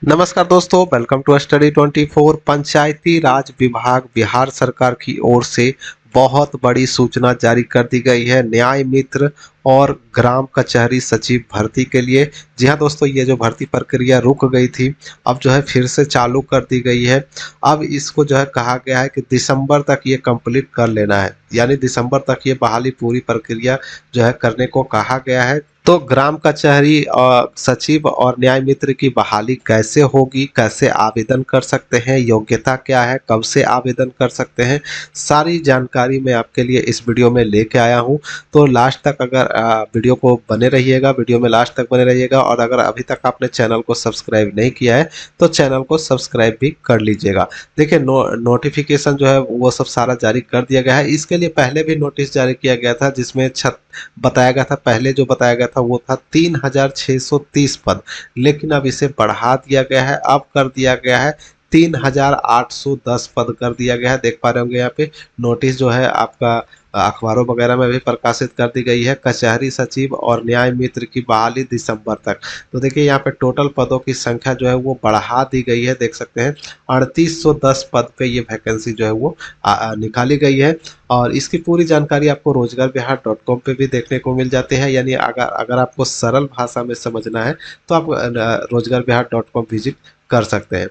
नमस्कार दोस्तों, welcome to study 24। पंचायती राज विभाग बिहार सरकार की ओर से बहुत बड़ी सूचना जारी कर दी गई है न्याय मित्र और ग्राम कचहरी सचिव भर्ती के लिए। जी हाँ दोस्तों, ये जो भर्ती प्रक्रिया रुक गई थी अब जो है फिर से चालू कर दी गई है। अब इसको जो है कहा गया है कि दिसंबर तक ये कंप्लीट कर लेना है, यानी दिसंबर तक ये बहाली पूरी प्रक्रिया जो है करने को कहा गया है। तो ग्राम कचहरी सचिव और न्याय मित्र की बहाली कैसे होगी, कैसे आवेदन कर सकते हैं, योग्यता क्या है, कब से आवेदन कर सकते हैं, सारी जानकारी मैं आपके लिए इस वीडियो में लेके आया हूं। तो लास्ट तक अगर वीडियो को बने रहिएगा, वीडियो में लास्ट तक बने रहिएगा। और अगर अभी तक आपने चैनल को सब्सक्राइब नहीं किया है तो चैनल को सब्सक्राइब भी कर लीजिएगा। देखिए नोटिफिकेशन जो है वो सब सारा जारी कर दिया गया है। इसके लिए पहले भी नोटिस जारी किया गया था जिसमें बताया गया था, पहले जो बताया गया था वो था 3630 पद, लेकिन अब इसे बढ़ा दिया गया है। अब कर दिया गया है 3810 पद कर दिया गया है। देख पा रहे होंगे यहाँ पे नोटिस जो है आपका अखबारों वगैरह में भी प्रकाशित कर दी गई है। कचहरी सचिव और न्याय मित्र की बहाली दिसंबर तक। तो देखिए यहाँ पे टोटल पदों की संख्या जो है वो बढ़ा दी गई है। देख सकते हैं 3810 पद पे ये वैकेंसी जो है वो निकाली गई है। और इसकी पूरी जानकारी आपको रोजगारबिहार.com पे भी देखने को मिल जाती है। यानी अगर अगर आपको सरल भाषा में समझना है तो आप रोजगारबिहार.com विजिट कर सकते हैं।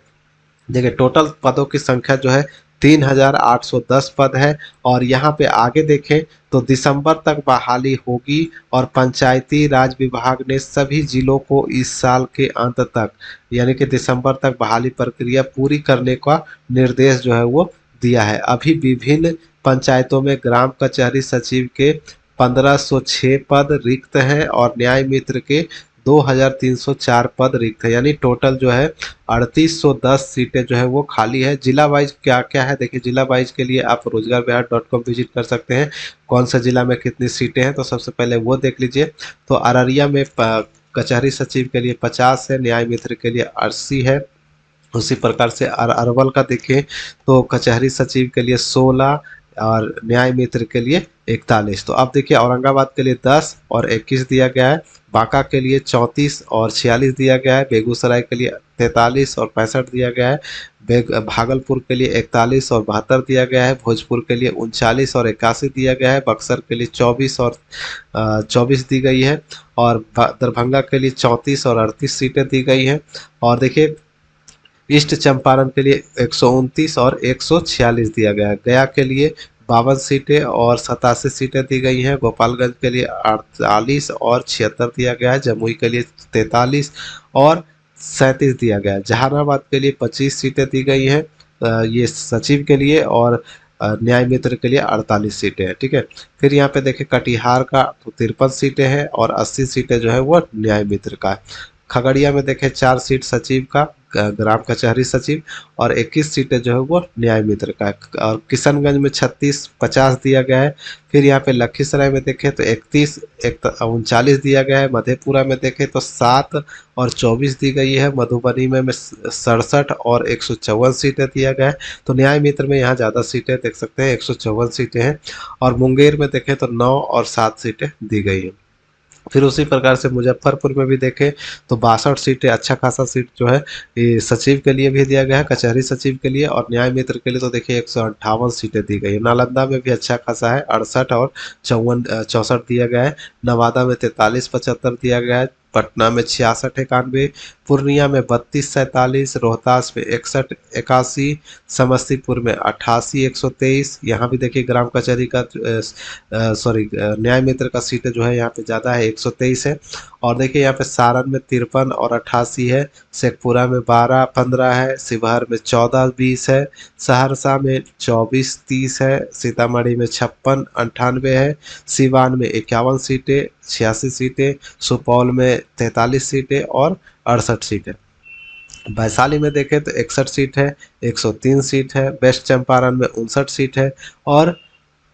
देखिए टोटल पदों की संख्या जो है 3810 पद है। और यहाँ पे आगे देखें तो दिसंबर तक बहाली होगी और पंचायती राज विभाग ने सभी जिलों को इस साल के अंत तक, यानी कि दिसंबर तक बहाली प्रक्रिया पूरी करने का निर्देश जो है वो दिया है। अभी विभिन्न पंचायतों में ग्राम कचहरी सचिव के 1506 पद रिक्त हैं और न्याय मित्र के 2304 पद रिक्त है। यानी टोटल जो है 3810 सीटें जो है वो खाली है। जिला वाइज क्या क्या है देखिए, जिला वाइज के लिए आप रोजगारबिहार.com विजिट कर सकते हैं। कौन सा जिला में कितनी सीटें हैं तो सबसे पहले वो देख लीजिए। तो अररिया में कचहरी सचिव के लिए 50 है, न्याय मित्र के लिए 80 है। उसी प्रकार से अरवल का देखें तो कचहरी सचिव के लिए 16 और न्याय मित्र के लिए 41। तो अब देखिए औरंगाबाद के लिए 10 और 21 दिया गया है। बांका के लिए 34 और 46 दिया गया है। बेगूसराय के लिए 43 और 65 दिया गया है। भागलपुर के लिए 41 और 72 दिया गया है। भोजपुर के लिए 39 और 81 दिया गया है। बक्सर के लिए 24 और 24 दी गई है। और दरभंगा के लिए 34 और 38 सीटें दी गई हैं। और देखिए ईस्ट चंपारण के लिए 129 और 146 दिया गया है। गया के लिए 52 सीटें और 87 सीटें दी गई हैं। गोपालगंज के लिए 48 और 76 दिया गया है। जमुई के लिए 43 और 37 दिया गया है। जहानाबाद के लिए 25 सीटें दी गई हैं ये सचिव के लिए। और न्याय मित्र के लिए 48 सीटें हैं। ठीक है, फिर यहाँ पे देखें कटिहार का 53 सीटें हैं और 80 सीटें जो है वो न्याय मित्र का है। खगड़िया में देखें 4 सीट सचिव का, ग्राम कचहरी सचिव, और 21 सीटें जो है वो न्याय मित्र का है। और किशनगंज में 36-50 दिया गया है। फिर यहाँ पे लखीसराय में देखें तो 31 39 दिया गया है। मधेपुरा में देखें तो 7 और 24 दी गई है। मधुबनी में 67 और 154 सीटें दिया गया है। तो न्याय मित्र में यहाँ ज़्यादा सीटें देख सकते हैं, 154 सीटें हैं। और मुंगेर में देखें तो 9 और 7 सीटें दी गई हैं। फिर उसी प्रकार से मुजफ्फरपुर में भी देखें तो 62 सीटें, अच्छा खासा सीट जो है ये सचिव के लिए भी दिया गया है, कचहरी सचिव के लिए। और न्याय मित्र के लिए तो देखिए 158 सीटें दी गई है। नालंदा में भी अच्छा खासा है, 68 और 64 दिया गया है। नवादा में 43-75 दिया गया है। पटना में 66-91, पूर्णिया में 32-47, रोहतास में 61-81, समस्तीपुर में 88-123। यहाँ भी देखिए ग्राम कचहरी का सॉरी न्याय मित्र का सीटें जो है यहाँ पे ज़्यादा है, 123 है। और देखिए यहाँ पे सारण में 53 और 88 है। शेखपुरा में 12-15 है। शिवहर में 14-20 है। सहरसा में 24-30 है। सीतामढ़ी में 56-98 है। सिवान में 51 सीटें, 86 सीटें। सुपौल में 43 सीटें और 68 सीटें। वैशाली में देखें तो 61 सीट है, 103 सीट है। वेस्ट चंपारण में 59 सीट है और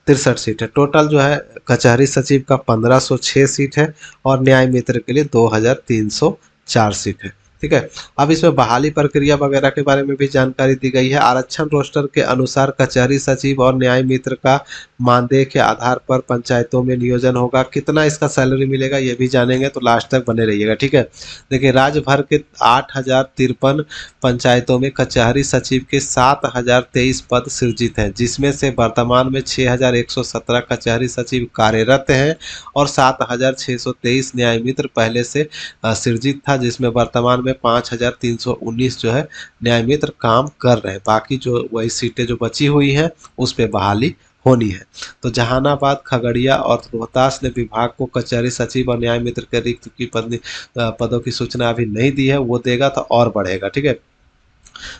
63 सीट है। टोटल जो है कचहरी सचिव का 1506 सीट है और न्याय मित्र के लिए 2304 सीट है। ठीक है। अब इसमें बहाली प्रक्रिया वगैरह के बारे में भी जानकारी दी गई है। आरक्षण रोस्टर के अनुसार कचहरी सचिव और न्याय मित्र का मानदेय के आधार पर पंचायतों में नियोजन होगा। कितना इसका सैलरी मिलेगा ये भी जानेंगे, तो लास्ट तक बने रहिएगा, ठीक है। देखिए, राज्य भर के 8,053 पंचायतों में कचहरी सचिव के 7,023 पद सृजित हैं, जिसमें से वर्तमान में 6,117 कचहरी सचिव कार्यरत हैं और 7,623 न्याय मित्र पहले से सृजित था, जिसमें वर्तमान में 5,319 जो है न्याय मित्र काम कर रहे हैं। बाकी जो वही सीटें जो बची हुई हैं उस पर बहाली होनी है। तो जहानाबाद, खगड़िया और रोहतास ने विभाग को कचहरी सचिव और न्याय मित्र के रिक्त की पदों की सूचना अभी नहीं दी है, वो देगा तो और बढ़ेगा, ठीक है।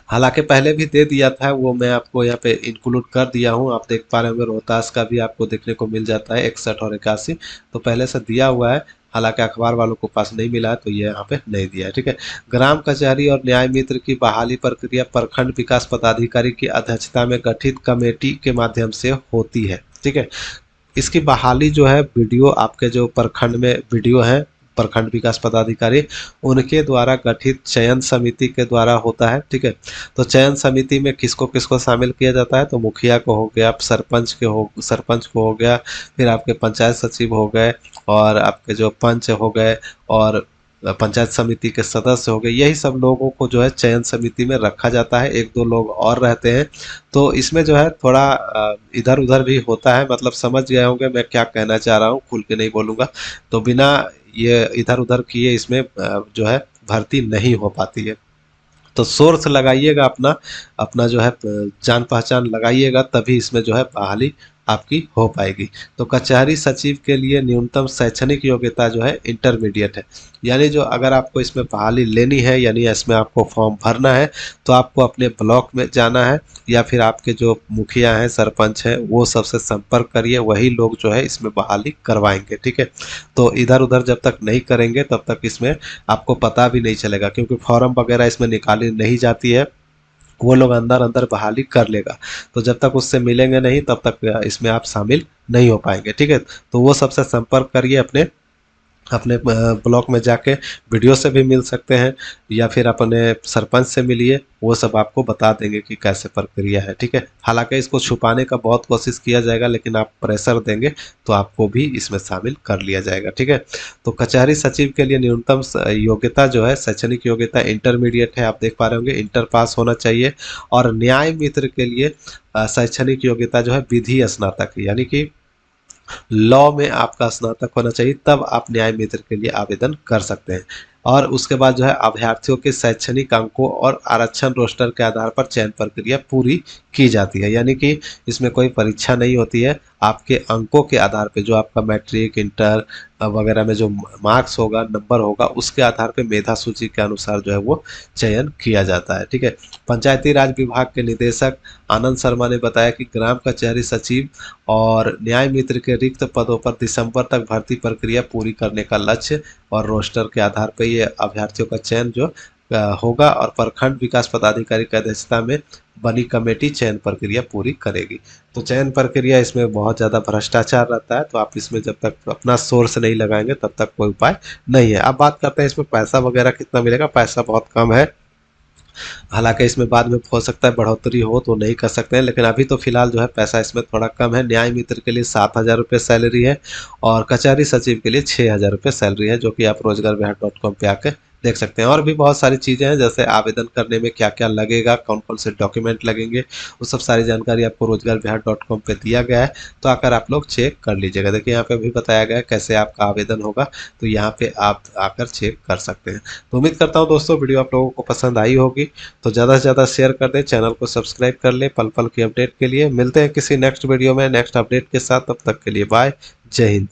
हालांकि पहले भी दे दिया था, वो मैं आपको यहाँ पे इंक्लूड कर दिया हूँ। आप देख पा रहे होंगे रोहतास का भी आपको देखने को मिल जाता है 61 और 81, तो पहले से दिया हुआ है। हालांकि अखबार वालों को पास नहीं मिला है तो ये यहाँ पे नहीं दिया है, ठीक है। ग्राम कचहरी और न्याय मित्र की बहाली प्रक्रिया प्रखंड विकास पदाधिकारी की अध्यक्षता में गठित कमेटी के माध्यम से होती है, ठीक है। इसकी बहाली जो है वीडियो आपके जो प्रखंड में वीडियो है, प्रखंड विकास पदाधिकारी उनके द्वारा गठित चयन समिति के द्वारा होता है, ठीक है। तो चयन समिति में किसको किसको शामिल किया जाता है, तो मुखिया को हो गया, सरपंच को हो गया, फिर आपके पंचायत सचिव हो गए और आपके जो पंच हो गए और पंचायत समिति के सदस्य हो गए। यही सब लोगों को जो है चयन समिति में रखा जाता है। 1-2 लोग और रहते हैं। तो इसमें जो है थोड़ा इधर उधर भी होता है, मतलब समझ गए होंगे मैं क्या कहना चाह रहा हूँ, खुल के नहीं बोलूँगा। तो बिना ये इधर उधर किए इसमें जो है भर्ती नहीं हो पाती है। तो सोर्स लगाइएगा, अपना अपना जो है जान पहचान लगाइएगा, तभी इसमें जो है बहाली आपकी हो पाएगी। तो कचहरी सचिव के लिए न्यूनतम शैक्षणिक योग्यता जो है इंटरमीडिएट है। यानी जो अगर आपको इसमें बहाली लेनी है, यानी इसमें आपको फॉर्म भरना है, तो आपको अपने ब्लॉक में जाना है या फिर आपके जो मुखिया हैं, सरपंच हैं, वो सबसे संपर्क करिए, वही लोग जो है इसमें बहाली करवाएंगे, ठीक है। तो इधर उधर जब तक नहीं करेंगे तब तक इसमें आपको पता भी नहीं चलेगा, क्योंकि फॉर्म वगैरह इसमें निकाली नहीं जाती है, वो लोग अंदर अंदर बहाली कर लेगा। तो जब तक उससे मिलेंगे नहीं तब तक इसमें आप शामिल नहीं हो पाएंगे, ठीक है। तो वो सबसे संपर्क करिए, अपने अपने ब्लॉक में जाके वीडियो से भी मिल सकते हैं या फिर अपने सरपंच से मिलिए, वो सब आपको बता देंगे कि कैसे प्रक्रिया है, ठीक है। हालांकि इसको छुपाने का बहुत कोशिश किया जाएगा, लेकिन आप प्रेशर देंगे तो आपको भी इसमें शामिल कर लिया जाएगा, ठीक है। तो कचहरी सचिव के लिए न्यूनतम योग्यता जो है, शैक्षणिक योग्यता इंटरमीडिएट है, आप देख पा रहे होंगे, इंटर पास होना चाहिए। और न्याय मित्र के लिए शैक्षणिक योग्यता जो है विधि स्नातक, यानी कि लॉ में आपका स्नातक होना चाहिए, तब आप न्याय मित्र के लिए आवेदन कर सकते हैं। और उसके बाद जो है अभ्यर्थियों के शैक्षणिक अंकों और आरक्षण रोस्टर के आधार पर चयन प्रक्रिया पूरी की जाती है। यानी कि इसमें कोई परीक्षा नहीं होती है, आपके अंकों के आधार पे, जो आपका मैट्रिक, इंटर वगैरह में जो मार्क्स होगा, नंबर होगा, उसके आधार पे मेधा सूची के अनुसार जो है वो चयन किया जाता है, ठीक है। पंचायती राज विभाग के निदेशक आनंद शर्मा ने बताया कि ग्राम कचहरी सचिव और न्याय मित्र के रिक्त पदों पर दिसंबर तक भर्ती प्रक्रिया पूरी करने का लक्ष्य और रोस्टर के आधार पर ये अभ्यर्थियों का चयन जो होगा और प्रखंड विकास पदाधिकारी की अध्यक्षता में बनी कमेटी चयन प्रक्रिया पूरी करेगी। तो चयन प्रक्रिया इसमें बहुत ज़्यादा भ्रष्टाचार रहता है, तो आप इसमें जब तक अपना सोर्स नहीं लगाएंगे तब तक कोई उपाय नहीं है। अब बात करते हैं इसमें पैसा वगैरह कितना मिलेगा। पैसा बहुत कम है, हालांकि इसमें बाद में हो सकता है बढ़ोतरी हो तो नहीं कर सकते हैं, लेकिन अभी तो फिलहाल जो है पैसा इसमें थोड़ा कम है। न्याय मित्र के लिए 7,000 रुपये सैलरी है और कचहरी सचिव के लिए 6,000 रुपये सैलरी है, जो कि आप रोजगारविहार.com पे आके देख सकते हैं। और भी बहुत सारी चीज़ें हैं, जैसे आवेदन करने में क्या क्या लगेगा, कौन कौन से डॉक्यूमेंट लगेंगे, वो सब सारी जानकारी आपको रोजगारविहार.com पे दिया गया है, तो आकर आप लोग चेक कर लीजिएगा। देखिए यहाँ पे भी बताया गया है कैसे आपका आवेदन होगा, तो यहाँ पे आप आकर चेक कर सकते हैं। तो उम्मीद करता हूँ दोस्तों वीडियो आप लोगों को पसंद आई होगी, तो ज़्यादा से ज़्यादा शेयर कर दें, चैनल को सब्सक्राइब कर लें पल पल की अपडेट के लिए। मिलते हैं किसी नेक्स्ट वीडियो में नेक्स्ट अपडेट के साथ, तब तक के लिए बाय, जय हिंद।